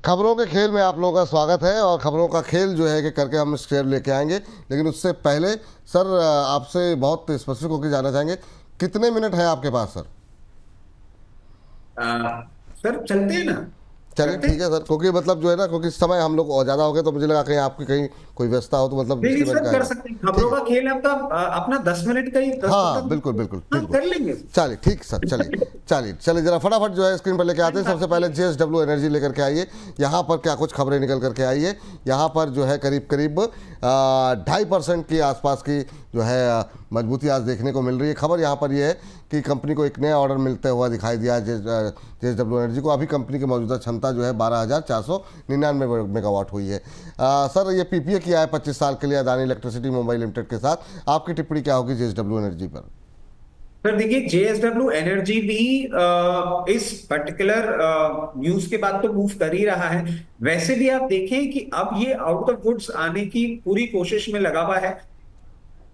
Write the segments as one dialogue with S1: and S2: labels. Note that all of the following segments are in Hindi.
S1: खबरों के खेल में आप लोगों का स्वागत है और खबरों का खेल जो है कि करके हम शेयर लेके आएंगे। लेकिन उससे पहले सर आपसे बहुत स्पेसिफिक होकर जाना चाहेंगे, कितने मिनट हैं आपके पास सर?
S2: आ, सर चलते हैं ना।
S1: चलिए
S2: करते
S1: ठीक
S2: हैं।
S1: है सर, क्योंकि मतलब जो है ना, क्योंकि इस समय हम लोग और ज़्यादा हो गए तो मुझे लगा कहीं आपकी कहीं कोई व्यस्तता हो, तो मतलब
S2: नहीं नहीं
S1: इसलिए मैंने
S2: सर,
S1: कहा
S2: कर
S1: जाए।
S2: सकते हैं।
S1: ठीक
S2: खबरों
S1: है।
S2: का खेल है आपका। अपना 10 मिनट का ही, दस पंद्रह
S1: हाँ
S2: मिनट
S1: बिल्कुल बिल्कुल
S2: हाँ,
S1: बिल्कुल।
S2: कर लेंगे।
S1: चलिए ठीक सर, चलिए चलिए चलिए जरा फटाफट जो है स्क्रीन पर लेके आते हैं। सबसे पहले जेएसडब्ल्यू एनर्जी लेकर के आइए। यहाँ पर क्या कुछ खबरें निकल करके आई है। यहाँ पर जो है करीब करीब 2.5% के आसपास की जो है मजबूती आज देखने को मिल रही है। खबर यहाँ पर यह है कि कंपनी को एक नया ऑर्डर मिलते हुआ दिखाई दिया है। जेएसडब्ल्यू एनर्जी को अभी कंपनी की मौजूदा क्षमता जो है 12,499 मेगावाट हुई है। सर ये पीपीए किया है 25 साल के लिए अदानी इलेक्ट्रिसिटी मुंबई लिमिटेड के साथ। आपकी टिप्पणी क्या होगी जेएसडब्ल्यू एनर्जी पर?
S2: सर देखिए, जेएसडब्ल्यू एनर्जी भी इस पर्टिकुलर न्यूज के बाद तो मूव कर ही रहा है। वैसे भी आप देखें कि अब ये आउट ऑफ वुड्स आने की पूरी कोशिश में लगा हुआ है।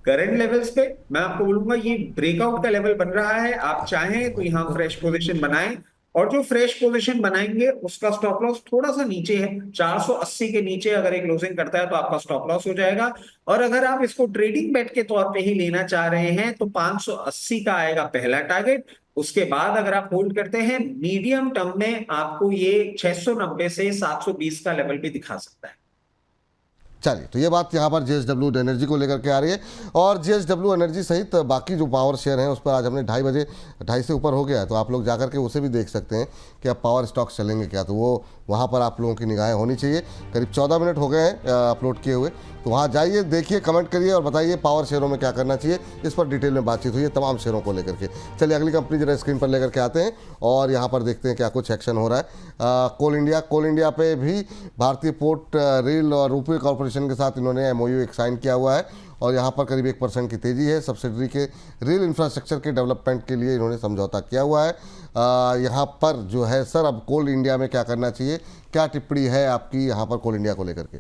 S2: करंट लेवल्स पे मैं आपको बोलूंगा ये ब्रेकआउट का लेवल बन रहा है। आप चाहें तो यहाँ फ्रेश पोजीशन बनाएं, और जो फ्रेश पोजीशन बनाएंगे उसका स्टॉप लॉस थोड़ा सा नीचे है। 480 के नीचे अगर एक क्लोजिंग करता है तो आपका स्टॉप लॉस हो जाएगा। और अगर आप इसको ट्रेडिंग बेट के तौर पे ही लेना चाह रहे हैं तो 580 का आएगा पहला टारगेट। उसके बाद अगर आप होल्ड करते हैं मीडियम टर्म में, आपको ये 690 से 720 का लेवल भी दिखा सकता है।
S1: चलिए, तो ये बात यहाँ पर जेएसडब्ल्यू एनर्जी को लेकर के आ रही है। और जेएसडब्ल्यू एनर्जी सहित बाकी जो पावर शेयर हैं उस पर आज हमने 2:30 बजे 2:30 से ऊपर हो गया है, तो आप लोग जाकर के उसे भी देख सकते हैं कि अब पावर स्टॉक्स चलेंगे क्या। तो वो वहाँ पर आप लोगों की निगाहें होनी चाहिए। करीब 14 मिनट हो गए हैं अपलोड किए हुए, तो वहाँ जाइए, देखिए, कमेंट करिए और बताइए पावर शेयरों में क्या करना चाहिए। इस पर डिटेल में बातचीत हुई है तमाम शेयरों को लेकर के। चलिए अगली कंपनी जरा स्क्रीन पर लेकर के आते हैं और यहाँ पर देखते हैं क्या कुछ एक्शन हो रहा है। कोल इंडिया पे भी भारतीय पोर्ट रेल और रोपवे कॉरपोरेशन के साथ इन्होंने एमओयू एक साइन किया हुआ है और यहाँ पर करीब 1% की तेज़ी है। सब्सिडरी के रेल इंफ्रास्ट्रक्चर के डेवलपमेंट के लिए इन्होंने समझौता किया हुआ है। यहाँ पर जो है सर, अब कोल इंडिया में क्या करना चाहिए, क्या टिप्पणी है आपकी यहाँ पर कोल इंडिया को लेकर के?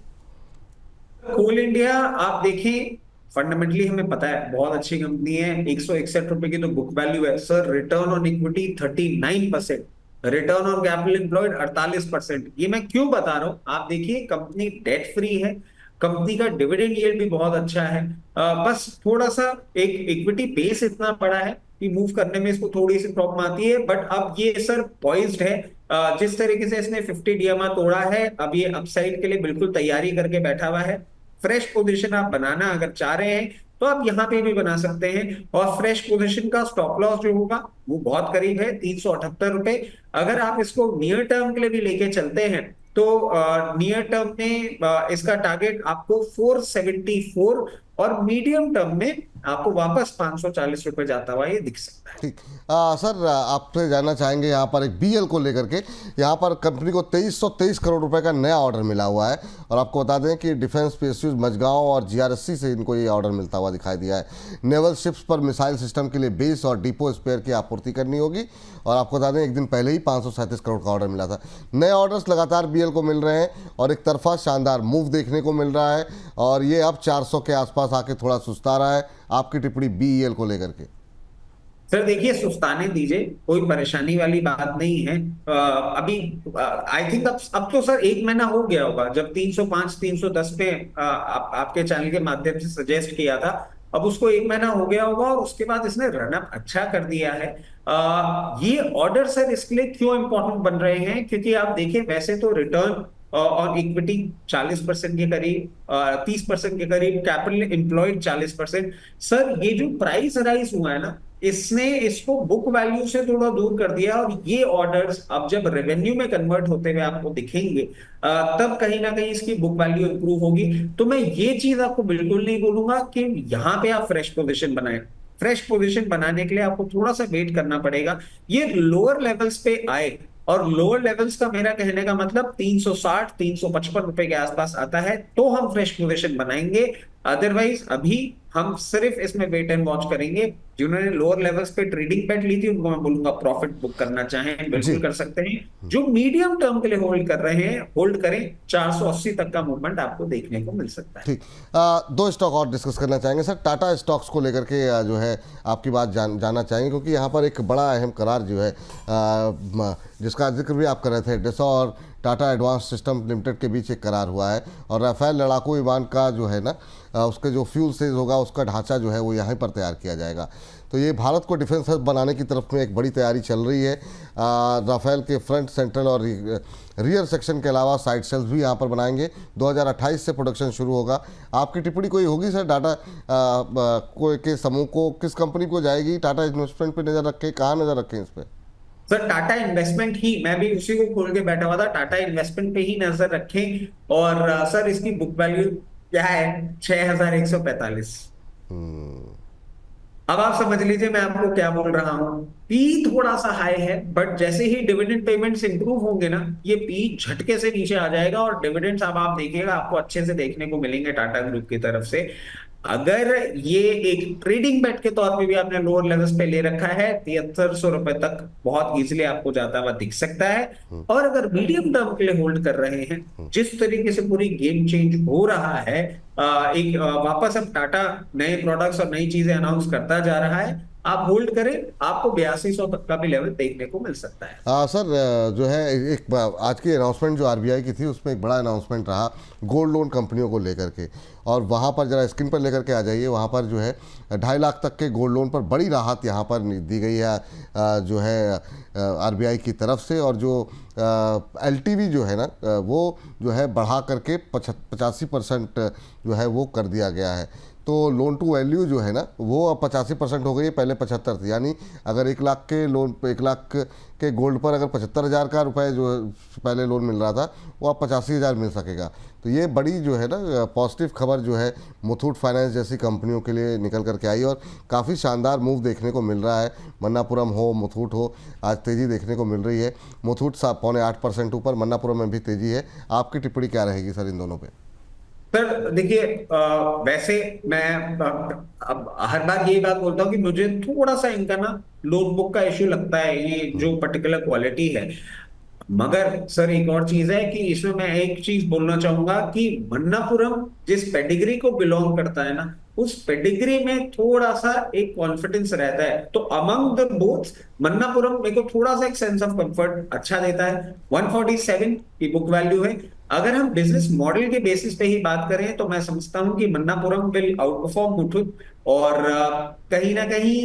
S2: कोल इंडिया आप देखें, फंडामेंटली हमें पता है बहुत अच्छी कंपनी है। 161 रुपए की तो बुक वैल्यू है sir. Return on equity 39%, return on capital employed 48%। ये मैं क्यों बता रहा हूं, आप देखिए कंपनी डेट फ्री है। कंपनी का डिविडेंड यील्ड भी बहुत अच्छा है। बस थोड़ा सा एक इक्विटी बेस इतना बड़ा है कि मूव करने में इसको थोड़ी सी प्रॉब्लम आती है। बट अब ये सर पॉइज्ड है। जिस तरीके से इसने 50 डीएमआर तोड़ा है, अब ये अपसाइड के लिए बिल्कुल तैयारी करके बैठा हुआ है। फ्रेश पोजीशन आप बनाना अगर चाह रहे हैं तो आप यहां पे भी बना सकते हैं। और फ्रेश पोजीशन का स्टॉप लॉस जो होगा वो बहुत करीब है 378 रुपए। अगर आप इसको नियर टर्म के लिए भी लेके चलते हैं तो नियर टर्म में इसका टारगेट आपको 474, और मीडियम टर्म में आपको वापस 540 रुपए जाता हुआ ये दिख सकता है।
S1: ठीक। सर आपसे जानना चाहेंगे यहाँ पर एक बीएल को लेकर के। यहाँ पर कंपनी को 2323 करोड़ रुपए का नया ऑर्डर मिला हुआ है और आपको बता दें कि डिफेंस पीएसयूज मझगांव और जीआरएससी से इनको ये ऑर्डर मिलता हुआ दिखाई दिया है। नेवल शिप्स पर मिसाइल सिस्टम के लिए बेस और डिपो स्पेयर की आपूर्ति करनी होगी। और आपको बता दें एक दिन पहले ही 537 करोड़ का ऑर्डर मिला था। नए ऑर्डर्स लगातार बीएल को मिल रहे हैं और एक तरफा शानदार मूव देखने को मिल रहा है और ये अब 400 के आसपास आके थोड़ा सुस्ता रहा है। आपकी टिप्पणी बीईएल को लेकर के?
S2: सर देखिए, सुस्ताने दीजिए, कोई परेशानी वाली बात नहीं है। अभी आई थिंक अब तो सर 1 महीना हो गया होगा जब 305 310 पे आपके चैनल के माध्यम से सजेस्ट किया था। अब उसको 1 महीना हो गया होगा और उसके बाद इसने रनअप अच्छा कर दिया है। ये ऑर्डर सर इसके लिए क्यों इंपॉर्टेंट बन रहे हैं, क्योंकि आप देखिए वैसे तो रिटर्न और इक्विटी 40% के करीब, 30% के करीब, कैपिटल एम्प्लॉयड 40%। सर ये जो प्राइस राइज हुआ है ना, इसने इसको बुक वैल्यू से थोड़ा दूर कर दिया। और ये ऑर्डर्स अब जब रेवेन्यू में कन्वर्ट होते हुए आपको दिखेंगे तब कहीं ना कहीं इसकी बुक वैल्यू इंप्रूव होगी। तो मैं ये चीज आपको बिल्कुल नहीं बोलूंगा कि यहां पे आप फ्रेश पोजीशन बनाएं। फ्रेश पोजीशन बनाने के लिए आपको थोड़ा सा वेट करना पड़ेगा। ये लोअर लेवल्स पे आए, और लोअर लेवल्स का मेरा कहने का मतलब 360 355 रुपए के आसपास आता है तो हम फ्रेश पोजीशन बनाएंगे। अदरवाइज अभी हम सिर्फ इसमें वेट एंड वॉच करेंगे। जिन्होंने लोअर लेवल्स पे ट्रेडिंग बेट ली थी उनको मैं बोलूंगा प्रॉफिट बुक करना चाहें बिल्कुल
S1: जी
S2: कर सकते हैं। जो मीडियम टर्म के लिए होल्ड कर रहे हैं होल्ड करें। 480 तक का मूवमेंट आपको देखने को मिल सकता है।
S1: ठीक। दो स्टॉक और डिस्कस करना चाहेंगे सर। टाटा स्टॉक्स को लेकर के जो है आपकी बात जानना चाहेंगे, क्योंकि यहाँ पर एक बड़ा अहम करार जो है जिसका जिक्र भी आप कर रहे थे, डेसॉर टाटा एडवांस सिस्टम लिमिटेड के बीच एक करार हुआ है, और राफेल लड़ाकू विमान का जो है ना उसके जो फ्यूल सेज होगा उसका ढांचा जो है वो यहीं पर तैयार किया जाएगा। तो ये भारत को डिफेंस हब बनाने की तरफ में एक बड़ी तैयारी चल रही है। राफेल के फ्रंट, सेंट्रल और रियर सेक्शन के अलावा साइड सेल्स भी यहाँ पर बनाएंगे। 2028 से प्रोडक्शन शुरू होगा। आपकी टिप्पणी कोई होगी सर? टाटा को के समूह को किस कंपनी को जाएगी? टाटा इन्वेस्टमेंट पे नज़र रखें, कहाँ नज़र रखें इस पर?
S2: सर टाटा इन्वेस्टमेंट ही, मैं भी उसी को खोल के बैठा हुआ था, टाटा इन्वेस्टमेंट पे ही नजर रखें। और सर इसकी बुक वैल्यू क्या है? 6145। अब आप समझ लीजिए मैं आपको क्या बोल रहा हूं। पी थोड़ा सा हाई है, बट जैसे ही डिविडेंड पेमेंट्स इंप्रूव होंगे ना, ये पी झटके से नीचे आ जाएगा। और डिविडेंड्स अब आप देखिएगा, आपको अच्छे से देखने को मिलेंगे टाटा ग्रुप की तरफ से। अगर ये एक ट्रेडिंग बेट के तौर पे भी आपने लोअर लेवल्स पे ले रखा है, 7300 रुपए तक बहुत इजीली आपको जाता हुआ दिख सकता है। और अगर मीडियम टर्म के लिए होल्ड कर रहे हैं, जिस तरीके से पूरी गेम चेंज हो रहा है, वापस अब टाटा नए प्रोडक्ट्स और नई चीजें अनाउंस करता जा रहा है, आप होल्ड करें, आपको 8200 तक का भी लेवल देखने को मिल सकता है।
S1: सर जो है एक आज की अनाउंसमेंट जो आरबीआई की थी उसमें एक बड़ा अनाउंसमेंट रहा गोल्ड लोन कंपनियों को लेकर के, और वहाँ पर जरा स्क्रीन पर लेकर के आ जाइए। वहाँ पर जो है 2.5 लाख तक के गोल्ड लोन पर बड़ी राहत यहाँ पर दी गई है जो है आरबीआई की तरफ से। और जो एलटीवी जो है ना वो जो है बढ़ा करके 85% जो है वो कर दिया गया है। तो लोन टू वैल्यू जो है ना वो अब 85% हो गई है, पहले 75 थी। यानी अगर 1 लाख के लोन, 1 लाख के गोल्ड पर अगर 75,000 का रुपए जो पहले लोन मिल रहा था वो अब 85,000 मिल सकेगा। तो ये बड़ी जो है ना पॉजिटिव खबर जो है मुथूट फाइनेंस जैसी कंपनियों के लिए निकल करके आई, और काफ़ी शानदार मूव देखने को मिल रहा है। मन्नापुरम हो, मुथूट हो, आज तेज़ी देखने को मिल रही है। मुथूट 7.8% ऊपर, मन्नापुरम में भी तेज़ी है। आपकी टिप्पणी क्या रहेगी सर इन दोनों पर?
S2: सर देखिए, वैसे मैं अब हर बार यही बात बोलता हूँ कि मुझे थोड़ा सा इनका ना लोन बुक का इश्यू लगता है, ये जो पर्टिकुलर क्वालिटी है। मगर सर एक और चीज है कि इसमें मैं एक चीज बोलना चाहूंगा कि मन्नापुरम जिस पेडिग्री को बिलोंग करता है ना, उस पेडिग्री में थोड़ा सा एक कॉन्फिडेंस रहता है। तो अमंग द बोथ मन्नापुरम मेरे को थोड़ा सा एक सेंस ऑफ कंफर्ट अच्छा देता है। 147 की बुक वैल्यू है। अगर हम बिजनेस मॉडल के बेसिस पे ही बात करें तो मैं समझता हूं कि Manappuram will out perform Muthoot. और कहीं ना कहीं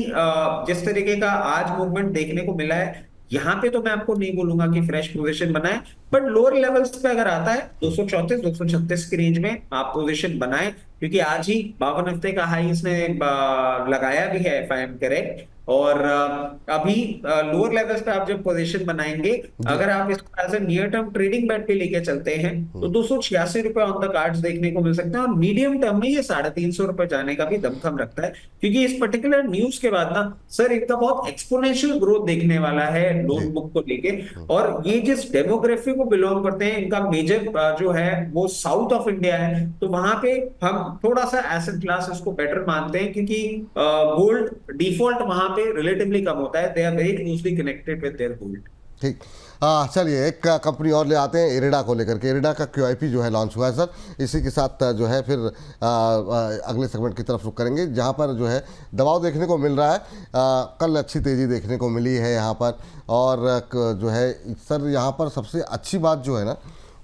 S2: जिस तरीके का आज मूवमेंट देखने को मिला है, यहाँ पे तो मैं आपको नहीं बोलूंगा कि फ्रेश पोजीशन बनाए, बट लोअर लेवल्स पे अगर आता है 234 236 की रेंज में आप पोजीशन बनाए, क्योंकि आज ही 52 हफ्ते का हाई इसने लगाया भी है, इफ आई एम करेक्ट। और अभी लोअर लेवल्स पे आप जब पोजीशन बनाएंगे, अगर आप इसको as a near term trading bet पे लेके चलते हैं तो 286 रुपए ऑन द कार्ड्स देखने को मिल सकते हैं। और मीडियम टर्म में ये 350 रुपए जाने का भी दमखम रखता है, क्योंकि इस पर्टिकुलर न्यूज के बाद ना सर इनका बहुत एक्सपोनेंशियल ग्रोथ देखने वाला है लोन बुक को लेके। और ये जिस डेमोग्राफी को बिलोंग करते हैं, इनका मेजर जो है वो साउथ ऑफ इंडिया है, तो वहां पे हम थोड़ा सा एसेट क्लास इसको बेटर मानते हैं, क्योंकि गोल्ड डिफॉल्ट वहां पे रिलेटिवली कम होता है। They are very closely connected with their gold.
S1: ठीक। चलिए एक कंपनी और ले आते हैं, इरिडा को लेकर के। इरिडा का क्यूआईपी जो है लॉन्च हुआ है सर। इसी के साथ जो है फिर अगले सेगमेंट की तरफ रुख करेंगे, जहां पर जो है दबाव देखने को मिल रहा है। कल अच्छी तेज़ी देखने को मिली है यहाँ पर। और जो है सर यहाँ पर सबसे अच्छी बात जो है ना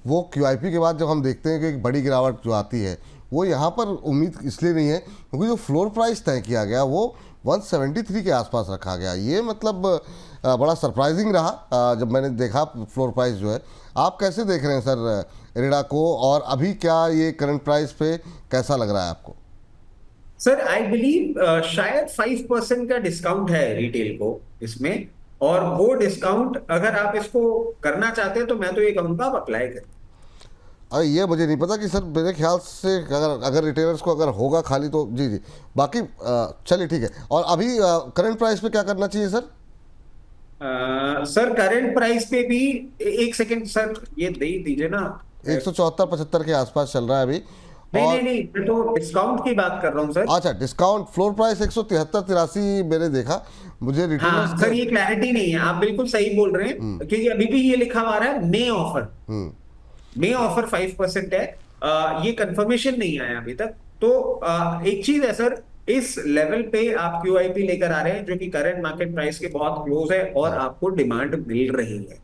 S1: वो क्यूआईपी के बाद जब हम देखते हैं कि एक बड़ी गिरावट जो आती है वो यहाँ पर उम्मीद इसलिए नहीं है क्योंकि जो फ्लोर प्राइस तय किया गया वो 173 के आसपास रखा गया। ये मतलब बड़ा सरप्राइजिंग रहा जब मैंने देखा फ्लोर प्राइस जो है। आप कैसे देख रहे हैं सर इरिडा को, और अभी क्या ये करंट प्राइस पे कैसा लग रहा है आपको?
S2: सर आई बिलीव शायद 5% का डिस्काउंट है रिटेल को इसमें। और वो डिस्काउंट अगर आप इसको करना चाहते हैं तो मैं तो ये कहूंगा आप अप्लाई करें।
S1: अरे ये मुझे नहीं पता कि सर, मेरे ख्याल से अगर रिटेलर्स को अगर होगा खाली तो जी जी, बाकी चलिए ठीक है। और अभी करंट प्राइस पे क्या करना चाहिए सर?
S2: सर करंट प्राइस पे भी एक सेकंड सर ये दे दीजिए ना।
S1: 174-75 के आसपास चल रहा है अभी।
S2: नहीं
S1: और
S2: नहीं नहीं, मैं तो डिस्काउंट की बात कर रहा हूँ सर।
S1: अच्छा, डिस्काउंट फ्लोर प्राइस 173-83 मैंने देखा। मुझे रिटेलर्स
S2: हाँ सर, ये क्लैरिटी नहीं है, आप बिल्कुल सही बोल रहे हैं, क्योंकि अभी भी ये लिखा हुआ है मे ऑफर। मे ऑफर 5% है। ये कंफर्मेशन नहीं आया अभी तक। तो एक चीज है सर, इस लेवल पे आप क्यूआईपी लेकर आ रहे हैं जो कि करंट मार्केट प्राइस के बहुत क्लोज है और आपको डिमांड मिल रही है।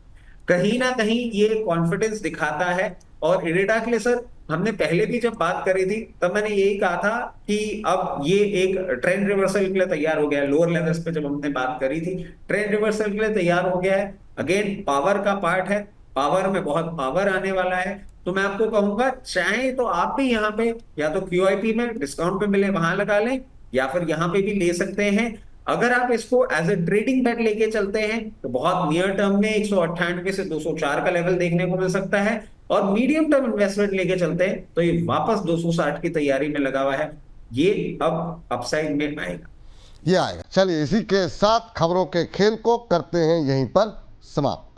S2: कहीं ना कहीं ये कॉन्फिडेंस दिखाता है। और इरेडा के लिए सर, हमने पहले भी जब बात करी थी तब मैंने यही कहा था कि अब ये एक ट्रेंड रिवर्सल के लिए तैयार हो गया है। लोअर लेवल्स पे जब हमने बात करी थी, ट्रेंड रिवर्सल के लिए तैयार हो गया है। अगेन पावर का पार्ट है, पावर में बहुत पावर आने वाला है। तो मैं आपको कहूंगा, चाहे तो आप भी यहाँ पे या तो क्यूआईपी में डिस्काउंट पे मिले वहां लगा लें, या फिर यहाँ पे भी ले सकते हैं। अगर आप इसको एज ए ट्रेडिंग बेट लेके चलते हैं तो बहुत नियर टर्म में 198 से 204 का लेवल देखने को मिल सकता है। और मीडियम टर्म इन्वेस्टमेंट लेके चलते हैं तो ये वापस 260 की तैयारी में लगा हुआ है। ये अब अपसाइड में आएगा।
S1: ये आएगा। चलिए, इसी के साथ खबरों के खेल को करते हैं यहीं पर समाप्त।